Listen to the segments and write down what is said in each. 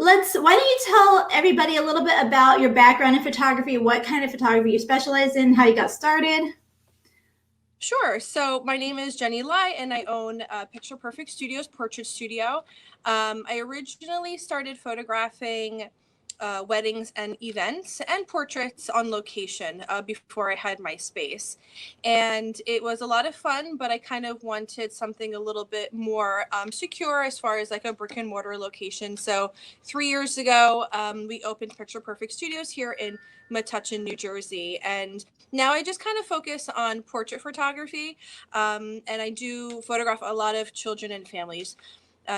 why don't you tell everybody a little bit about your background in photography, what kind of photography you specialize in, how you got started? Sure. So my name is Jenny Lai, and I own Picture Perfect Studios Portrait Studio. I originally started photographing weddings and events and portraits on location before I had my space. And it was a lot of fun, but I kind of wanted something a little bit more secure as far as like a brick and mortar location. So 3 years ago, we opened Picture Perfect Studios here in Metuchen, New Jersey. And now I just kind of focus on portrait photography. And I do photograph a lot of children and families.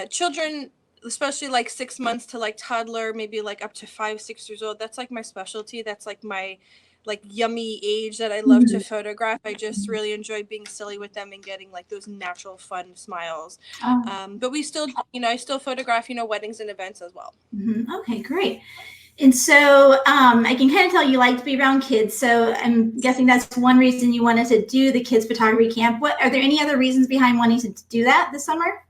Children, especially like 6 months to like toddler, maybe like up to 5, 6 years old. That's like my specialty. That's like my like yummy age that I love to photograph. I just really enjoy being silly with them and getting like those natural fun smiles. But we still, I still photograph, weddings and events as well. Okay, great. And so I can kind of tell you like to be around kids. So I'm guessing that's one reason you wanted to do the kids photography camp. Are there any other reasons behind wanting to do that this summer?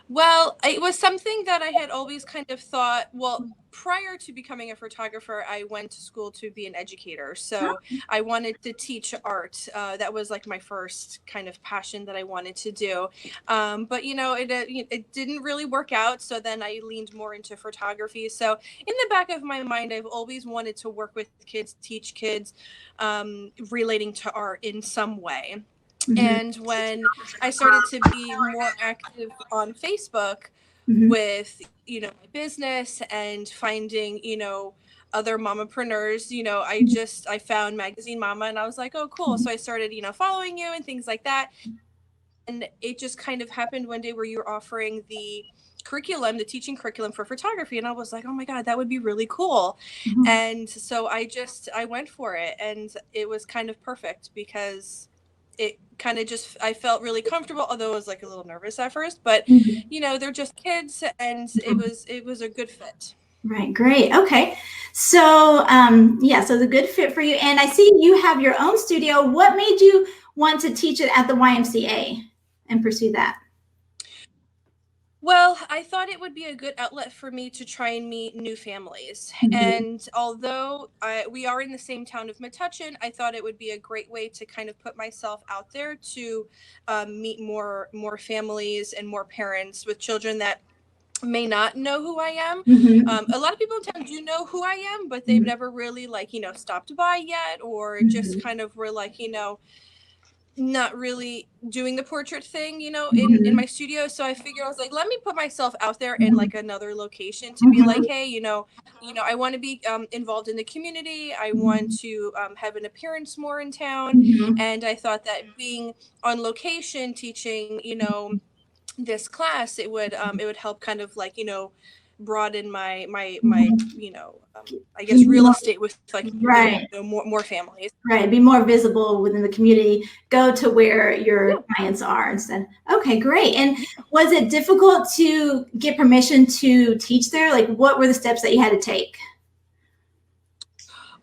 Well, it was something that I had always kind of thought, well, prior to becoming a photographer, I went to school to be an educator. So I wanted to teach art. That was like my first kind of passion that I wanted to do. But, it didn't really work out. So then I leaned more into photography. So in the back of my mind, I've always wanted to work with kids, teach kids, relating to art in some way. And when I started to be more active on Facebook with, my business and finding, other mamapreneurs, I found Magazine Mama and I was like, oh, cool. So I started, following you and things like that. And it just kind of happened one day where you were offering the teaching curriculum for photography. And I was like, oh my God, that would be really cool. And so I went for it, and it was kind of perfect because it kind of I felt really comfortable, although I was like a little nervous at first, but they're just kids, and it was a good fit. Right. Great. Okay. So, so the good fit for you. And I see you have your own studio. What made you want to teach it at the YMCA and pursue that? Well, I thought it would be a good outlet for me to try and meet new families. And although we are in the same town of Metuchen, I thought it would be a great way to kind of put myself out there to meet more families and more parents with children that may not know who I am. A lot of people in town do know who I am, but they've never really stopped by yet, or just kind of were like, not really doing the portrait thing, in my studio. So I figured, I was like, let me put myself out there in like another location to be like, hey, I want to be involved in the community. I want to have an appearance more in town. And I thought that being on location teaching, this class, it would help kind of like, broaden my I guess real estate with like more families. Right, be more visible within the community. Go to where your clients are instead. Okay, great. And was it difficult to get permission to teach there? Like, what were the steps that you had to take?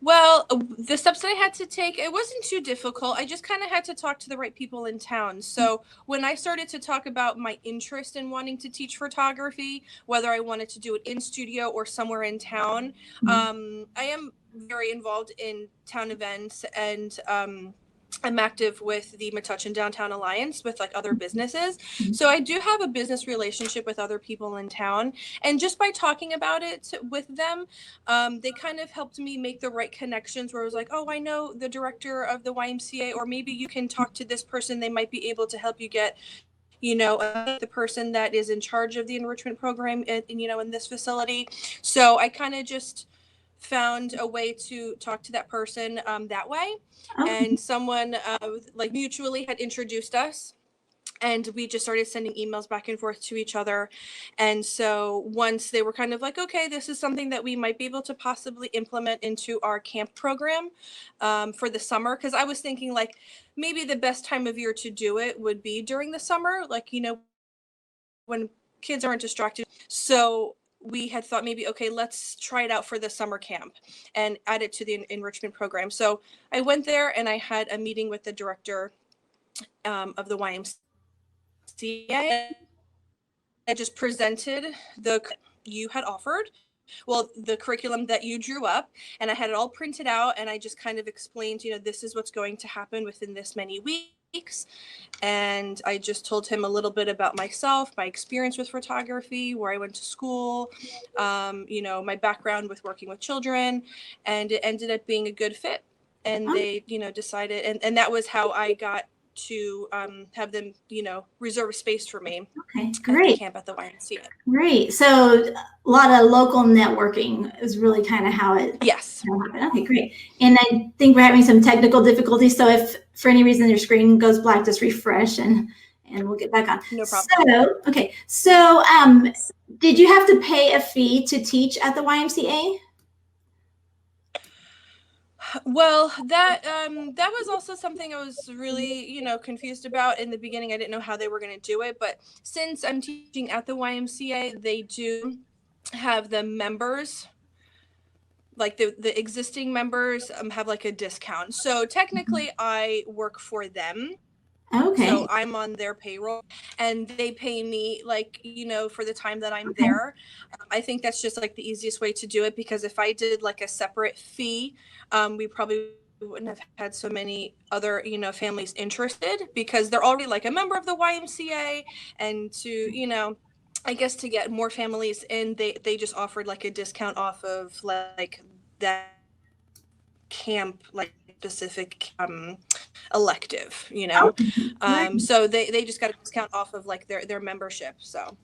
Well, the steps that I had to take, it wasn't too difficult. I just kind of had to talk to the right people in town. So when I started to talk about my interest in wanting to teach photography, whether I wanted to do it in studio or somewhere in town, I am very involved in town events, and I'm active with the Metuchen Downtown Alliance with like other businesses. So I do have a business relationship with other people in town. And just by talking about it with them, they kind of helped me make the right connections where I was like, oh, I know the director of the YMCA, or maybe you can talk to this person. They might be able to help you get, the person that is in charge of the enrichment program in this facility. So I kind of just found a way to talk to that person that way. And someone like mutually had introduced us, and we just started sending emails back and forth to each other. And so once they were kind of like, okay, this is something that we might be able to possibly implement into our camp program for the summer, because I was thinking like maybe the best time of year to do it would be during the summer, like when kids aren't distracted. So we had thought maybe, okay, let's try it out for the summer camp and add it to the enrichment program. So I went there and I had a meeting with the director of the YMCA. I just presented you had offered. Well, the curriculum that you drew up, and I had it all printed out, and I just kind of explained, this is what's going to happen within this many weeks. And I just told him a little bit about myself, my experience with photography, where I went to school, my background with working with children, and it ended up being a good fit. And they, decided, and that was how I got to have them, reserve space for me. Okay, At the great. camp at the YMCA. Great. So a lot of local networking is really kind of how it Yes. happened. Okay, great. And I think we're having some technical difficulties. So if for any reason your screen goes black, just refresh and we'll get back on. No problem. So, okay. So did you have to pay a fee to teach at the YMCA? Well, that was also something I was really, confused about in the beginning. I didn't know how they were going to do it, but since I'm teaching at the YMCA, they do have the members, like the existing members, have like a discount. So technically, I work for them. Okay. So I'm on their payroll, and they pay me, like, for the time that I'm there. I think that's just like the easiest way to do it, because if I did like a separate fee, we probably wouldn't have had so many other, families interested, because they're already like a member of the YMCA, and to, I guess to get more families in, they just offered like a discount off of like that camp, like specific elective, so they just got a discount off of like their membership. So